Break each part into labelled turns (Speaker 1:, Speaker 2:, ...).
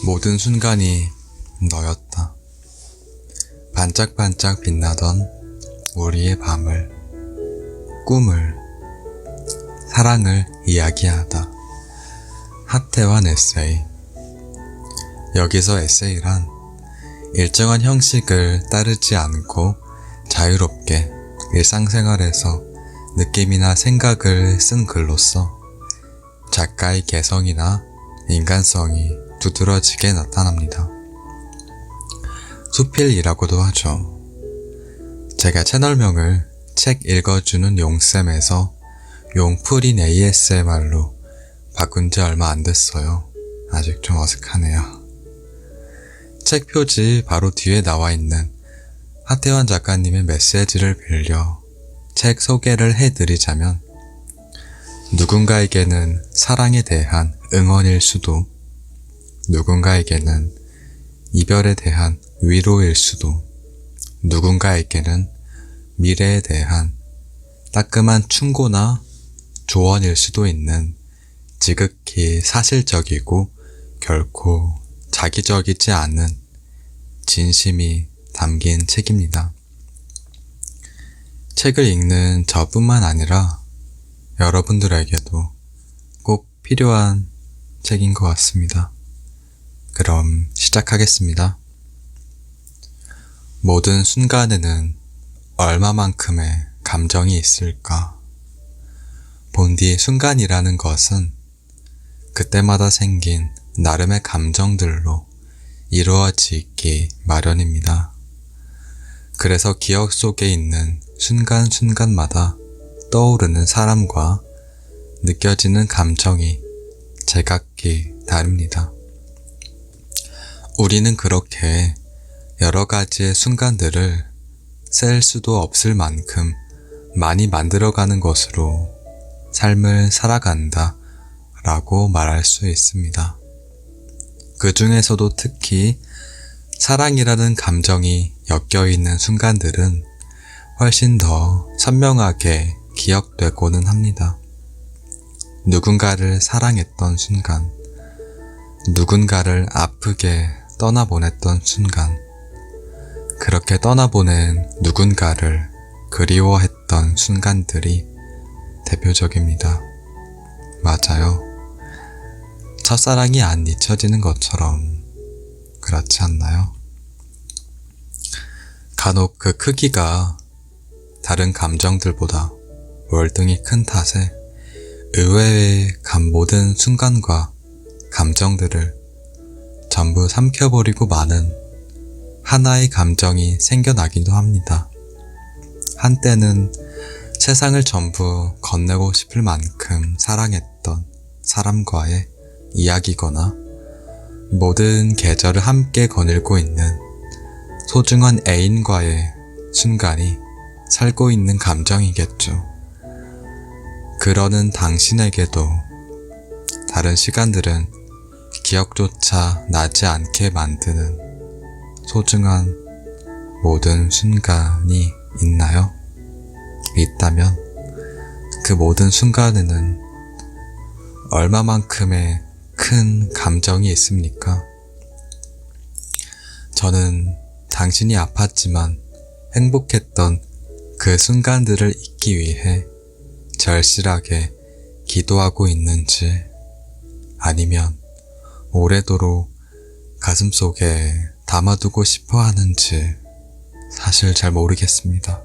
Speaker 1: 모든 순간이 너였다. 반짝반짝 빛나던 우리의 밤을, 꿈을, 사랑을 이야기하다. 하태환 에세이. 여기서 에세이란 일정한 형식을 따르지 않고 자유롭게 일상생활에서 느낌이나 생각을 쓴 글로써 작가의 개성이나 인간성이 두드러지게 나타납니다. 수필이라고도 하죠. 제가 채널명을 책 읽어주는 용쌤에서 용풀인 ASMR로 바꾼 지 얼마 안 됐어요. 아직 좀 어색하네요. 책 표지 바로 뒤에 나와 있는 하태환 작가님의 메시지를 빌려 책 소개를 해드리자면, 누군가에게는 사랑에 대한 응원일 수도, 누군가에게는 이별에 대한 위로일 수도, 누군가에게는 미래에 대한 따끔한 충고나 조언일 수도 있는 지극히 사실적이고 결코 자기적이지 않은 진심이 담긴 책입니다. 책을 읽는 저뿐만 아니라 여러분들에게도 꼭 필요한 책인 것 같습니다. 그럼 시작하겠습니다. 모든 순간에는 얼마만큼의 감정이 있을까? 본디 순간이라는 것은 그때마다 생긴 나름의 감정들로 이루어지기 마련입니다. 그래서 기억 속에 있는 순간순간마다 떠오르는 사람과 느껴지는 감정이 제각기 다릅니다. 우리는 그렇게 여러 가지의 순간들을 셀 수도 없을 만큼 많이 만들어가는 것으로 삶을 살아간다 라고 말할 수 있습니다. 그 중에서도 특히 사랑이라는 감정이 엮여있는 순간들은 훨씬 더 선명하게 기억되고는 합니다. 누군가를 사랑했던 순간, 누군가를 아프게 떠나보냈던 순간, 그렇게 떠나보낸 누군가를 그리워했던 순간들이 대표적입니다. 맞아요. 첫사랑이 안 잊혀지는 것처럼 그렇지 않나요? 간혹 그 크기가 다른 감정들보다 월등히 큰 탓에 의외의 모든 순간과 감정들을 전부 삼켜버리고 마는 하나의 감정이 생겨나기도 합니다. 한때는 세상을 전부 건네고 싶을 만큼 사랑했던 사람과의 이야기거나 모든 계절을 함께 거닐고 있는 소중한 애인과의 순간이 살고 있는 감정이겠죠. 그러는 당신에게도 다른 시간들은 기억조차 나지 않게 만드는 소중한 모든 순간이 있나요? 있다면 그 모든 순간에는 얼마만큼의 큰 감정이 있습니까? 저는 당신이 아팠지만 행복했던 그 순간들을 잊기 위해 절실하게 기도하고 있는지, 아니면 오래도록 가슴속에 담아두고 싶어 하는지 사실 잘 모르겠습니다.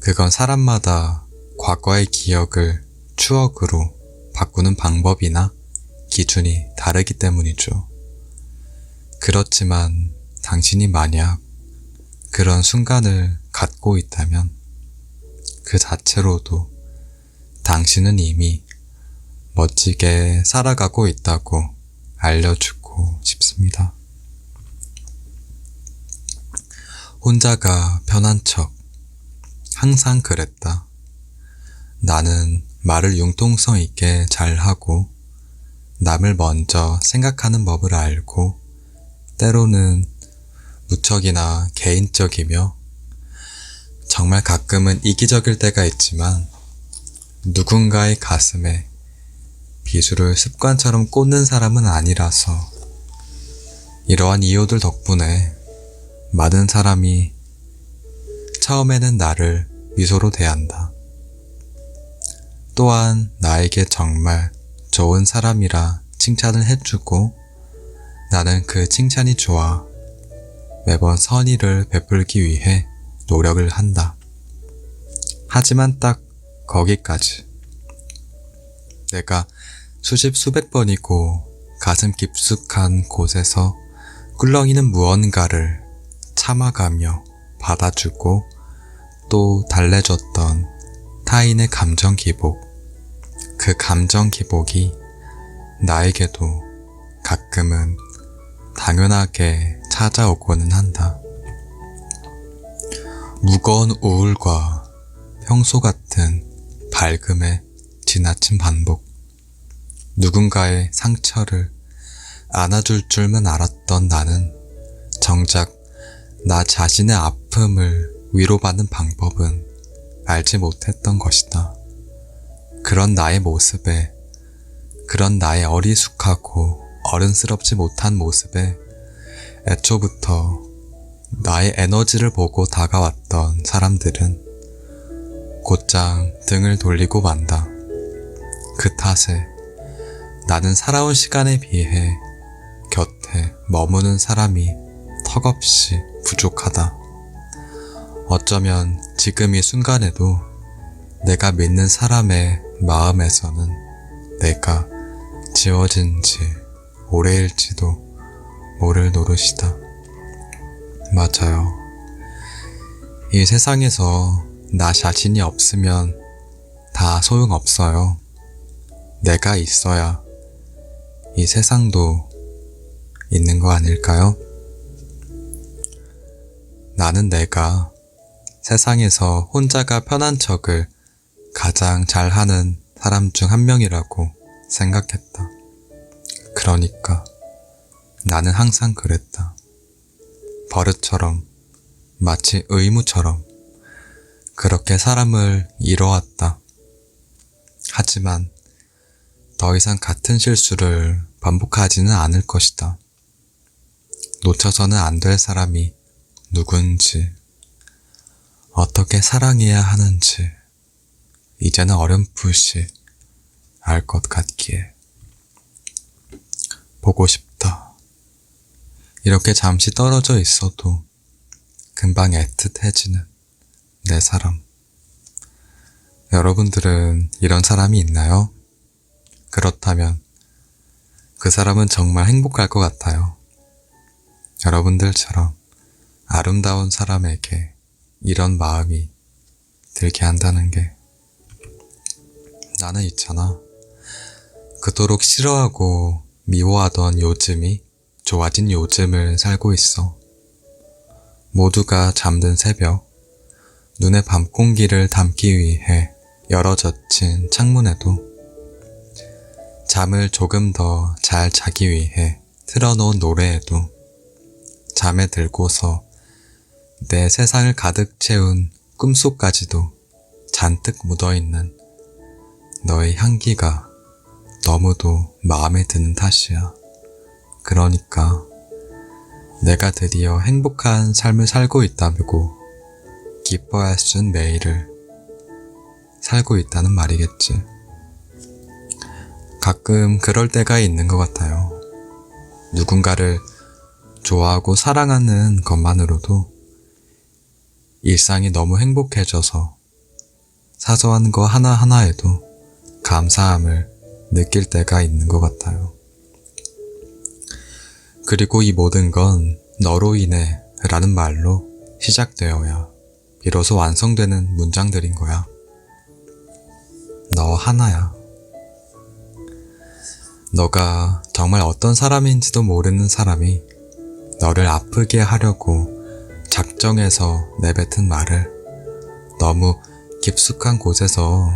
Speaker 1: 그건 사람마다 과거의 기억을 추억으로 바꾸는 방법이나 기준이 다르기 때문이죠. 그렇지만 당신이 만약 그런 순간을 갖고 있다면 그 자체로도 당신은 이미 멋지게 살아가고 있다고 알려주고 싶습니다. 혼자가 편한 척, 항상 그랬다. 나는 말을 융통성 있게 잘하고 남을 먼저 생각하는 법을 알고 때로는 무척이나 개인적이며 정말 가끔은 이기적일 때가 있지만 누군가의 가슴에 비수를 습관처럼 꽂는 사람은 아니라서 이러한 이유들 덕분에 많은 사람이 처음에는 나를 미소로 대한다. 또한 나에게 정말 좋은 사람이라 칭찬을 해주고 나는 그 칭찬이 좋아 매번 선의를 베풀기 위해 노력을 한다. 하지만 딱 거기까지. 내가 수십 수백 번이고 가슴 깊숙한 곳에서 꿀렁이는 무언가를 참아가며 받아주고 또 달래줬던 타인의 감정 기복. 그 감정 기복이 나에게도 가끔은 당연하게 찾아오고는 한다. 무거운 우울과 평소 같은 밝음의 지나친 반복. 누군가의 상처를 안아줄 줄만 알았던 나는 정작 나 자신의 아픔을 위로받는 방법은 알지 못했던 것이다. 그런 나의 모습에, 그런 나의 어리숙하고 어른스럽지 못한 모습에 애초부터 나의 에너지를 보고 다가왔던 사람들은 곧장 등을 돌리고 만다. 그 탓에 나는 살아온 시간에 비해 곁에 머무는 사람이 턱없이 부족하다. 어쩌면 지금 이 순간에도 내가 믿는 사람의 마음에서는 내가 지워진 지 오래일지도 모를 노릇이다. 맞아요. 이 세상에서 나 자신이 없으면 다 소용없어요. 내가 있어야 이 세상도 있는 거 아닐까요? 나는 내가 세상에서 혼자가 편한 척을 가장 잘하는 사람 중 한 명이라고 생각했다. 그러니까 나는 항상 그랬다. 버릇처럼, 마치 의무처럼 그렇게 사람을 이뤄왔다. 하지만 더 이상 같은 실수를 반복하지는 않을 것이다. 놓쳐서는 안 될 사람이 누군지, 어떻게 사랑해야 하는지 이제는 어렴풋이 알 것 같기에 보고 싶다. 이렇게 잠시 떨어져 있어도 금방 애틋해지는 내 사람. 여러분들은 이런 사람이 있나요? 그렇다면 그 사람은 정말 행복할 것 같아요. 여러분들처럼 아름다운 사람에게 이런 마음이 들게 한다는 게. 나는 있잖아. 그토록 싫어하고 미워하던 요즘이 좋아진 요즘을 살고 있어. 모두가 잠든 새벽, 눈에 밤 공기를 담기 위해 열어젖힌 창문에도 잠을 조금 더 잘 자기 위해 틀어놓은 노래에도 잠에 들고서 내 세상을 가득 채운 꿈속까지도 잔뜩 묻어있는 너의 향기가 너무도 마음에 드는 탓이야. 그러니까 내가 드디어 행복한 삶을 살고 있다고 기뻐할 수 있는 매일을 살고 있다는 말이겠지. 가끔 그럴 때가 있는 것 같아요. 누군가를 좋아하고 사랑하는 것만으로도 일상이 너무 행복해져서 사소한 거 하나하나에도 감사함을 느낄 때가 있는 것 같아요. 그리고 이 모든 건 너로 인해 라는 말로 시작되어야 비로소 완성되는 문장들인 거야. 너 하나야. 너가 정말 어떤 사람인지도 모르는 사람이 너를 아프게 하려고 작정해서 내뱉은 말을 너무 깊숙한 곳에서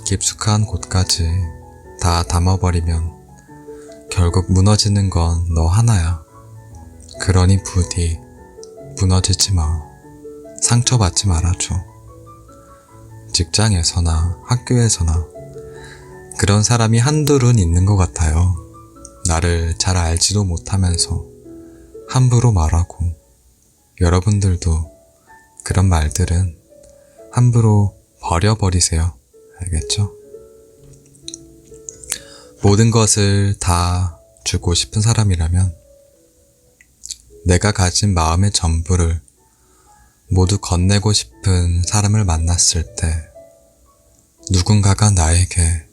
Speaker 1: 깊숙한 곳까지 다 담아버리면 결국 무너지는 건 너 하나야. 그러니 부디 무너지지 마. 상처받지 말아줘. 직장에서나 학교에서나 그런 사람이 한둘은 있는 것 같아요. 나를 잘 알지도 못하면서 함부로 말하고, 여러분들도 그런 말들은 함부로 버려버리세요. 알겠죠? 모든 것을 다 주고 싶은 사람이라면 내가 가진 마음의 전부를 모두 건네고 싶은 사람을 만났을 때 누군가가 나에게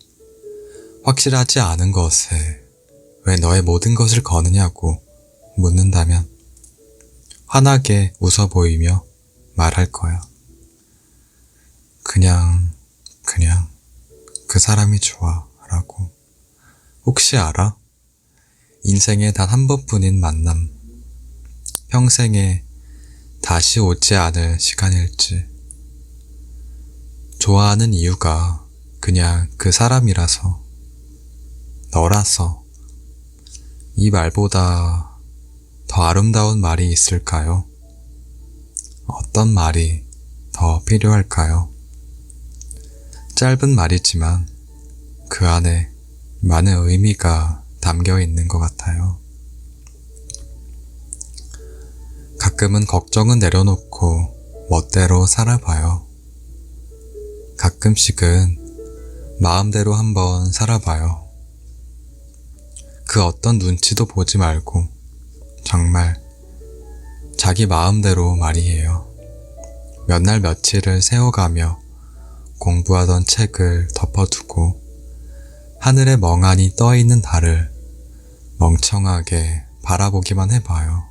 Speaker 1: 확실하지 않은 것에 왜 너의 모든 것을 거느냐고 묻는다면 환하게 웃어 보이며 말할 거야. 그냥 그 사람이 좋아 라고. 혹시 알아? 인생에 단 한 번뿐인 만남, 평생에 다시 오지 않을 시간일지. 좋아하는 이유가 그냥 그 사람이라서, 너라서. 이 말보다 더 아름다운 말이 있을까요? 어떤 말이 더 필요할까요? 짧은 말이지만 그 안에 많은 의미가 담겨 있는 것 같아요. 가끔은 걱정은 내려놓고 멋대로 살아봐요. 가끔씩은 마음대로 한번 살아봐요. 그 어떤 눈치도 보지 말고 정말 자기 마음대로 말이에요. 몇 날 며칠을 세워가며 공부하던 책을 덮어두고 하늘에 멍하니 떠있는 달을 멍청하게 바라보기만 해봐요.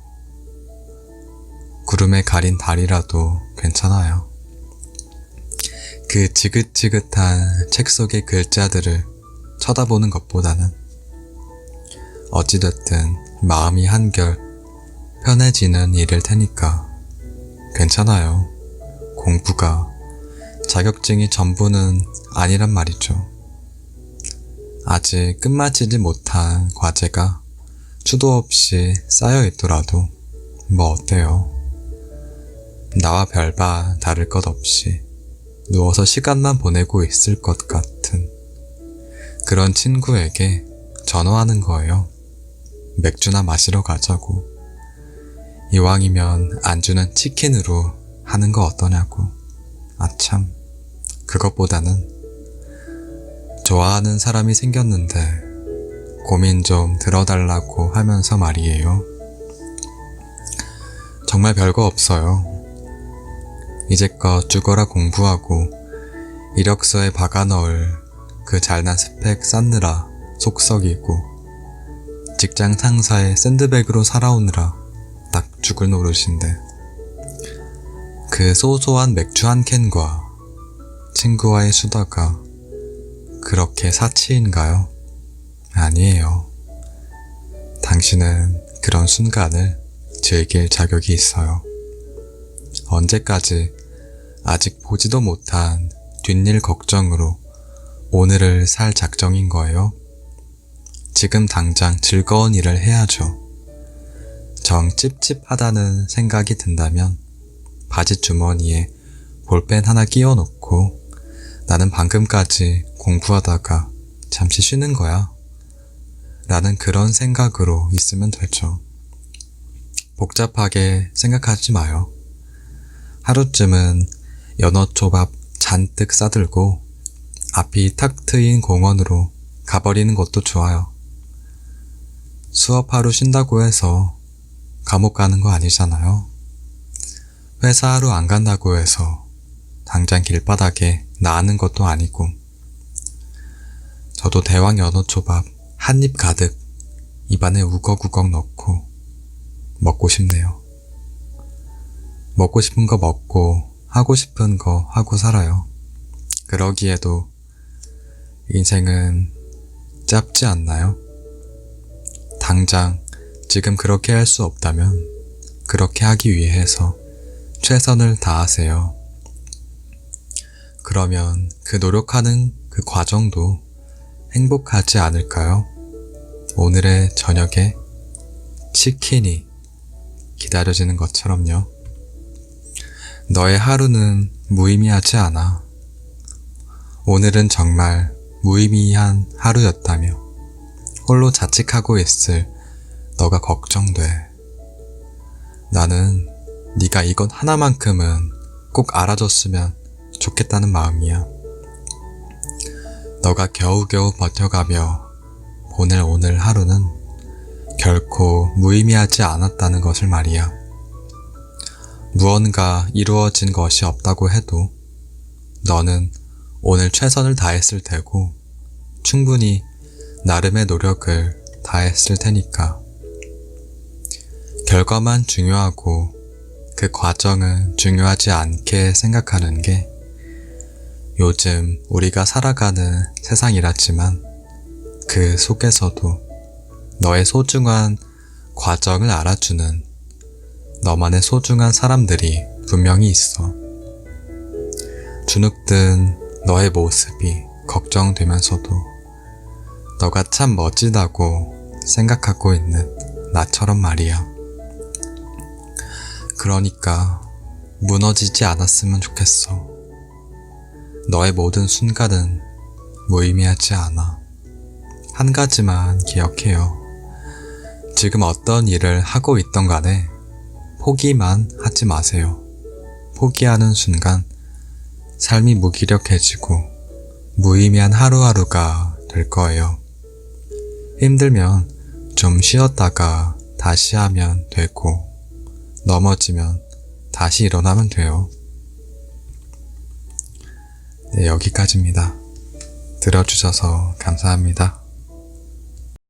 Speaker 1: 구름에 가린 달이라도 괜찮아요. 그 지긋지긋한 책 속의 글자들을 쳐다보는 것보다는 어찌됐든 마음이 한결 편해지는 일일 테니까 괜찮아요. 공부가 자격증이 전부는 아니란 말이죠. 아직 끝마치지 못한 과제가 수도 없이 쌓여있더라도 뭐 어때요? 나와 별바 다를 것 없이 누워서 시간만 보내고 있을 것 같은 그런 친구에게 전화하는 거예요. 맥주나 마시러 가자고. 이왕이면 안주는 치킨으로 하는 거 어떠냐고. 아참, 그것보다는 좋아하는 사람이 생겼는데 고민 좀 들어달라고 하면서 말이에요. 정말 별거 없어요. 이제껏 죽어라 공부하고 이력서에 박아넣을 그 잘난 스펙 쌓느라 속썩이고 직장 상사의 샌드백으로 살아오느라 딱 죽을 노릇인데 그 소소한 맥주 한 캔과 친구와의 수다가 그렇게 사치인가요? 아니에요. 당신은 그런 순간을 즐길 자격이 있어요. 언제까지 아직 보지도 못한 뒷일 걱정으로 오늘을 살 작정인 거예요? 지금 당장 즐거운 일을 해야죠. 정 찝찝하다는 생각이 든다면 바지 주머니에 볼펜 하나 끼워 놓고 나는 방금까지 공부하다가 잠시 쉬는 거야 라는 그런 생각으로 있으면 되죠. 복잡하게 생각하지 마요. 하루쯤은 연어초밥 잔뜩 싸들고 앞이 탁 트인 공원으로 가버리는 것도 좋아요. 수업 하루 쉰다고 해서 감옥 가는 거 아니잖아요. 회사 하루 안 간다고 해서 당장 길바닥에 나가는 것도 아니고. 저도 대왕 연어초밥 한 입 가득 입안에 우걱우걱 넣고 먹고 싶네요. 먹고 싶은 거 먹고 하고 싶은 거 하고 살아요. 그러기에도 인생은 짧지 않나요? 당장 지금 그렇게 할 수 없다면 그렇게 하기 위해서 최선을 다하세요. 그러면 그 노력하는 그 과정도 행복하지 않을까요? 오늘의 저녁에 치킨이 기다려지는 것처럼요. 너의 하루는 무의미하지 않아. 오늘은 정말 무의미한 하루였다며 홀로 자책하고 있을 너가 걱정돼. 나는 네가 이것 하나만큼은 꼭 알아줬으면 좋겠다는 마음이야. 너가 겨우겨우 버텨가며 보낼 오늘 하루는 결코 무의미하지 않았다는 것을 말이야. 무언가 이루어진 것이 없다고 해도 너는 오늘 최선을 다했을 테고 충분히 나름의 노력을 다했을 테니까. 결과만 중요하고 그 과정은 중요하지 않게 생각하는 게 요즘 우리가 살아가는 세상이라지만 그 속에서도 너의 소중한 과정을 알아주는 너만의 소중한 사람들이 분명히 있어. 주눅든 너의 모습이 걱정되면서도 너가 참 멋지다고 생각하고 있는 나처럼 말이야. 그러니까 무너지지 않았으면 좋겠어. 너의 모든 순간은 무의미하지 않아. 한 가지만 기억해요. 지금 어떤 일을 하고 있던 간에 포기만 하지 마세요. 포기하는 순간 삶이 무기력해지고 무의미한 하루하루가 될 거예요. 힘들면 좀 쉬었다가 다시 하면 되고 넘어지면 다시 일어나면 돼요. 네, 여기까지입니다. 들어주셔서 감사합니다.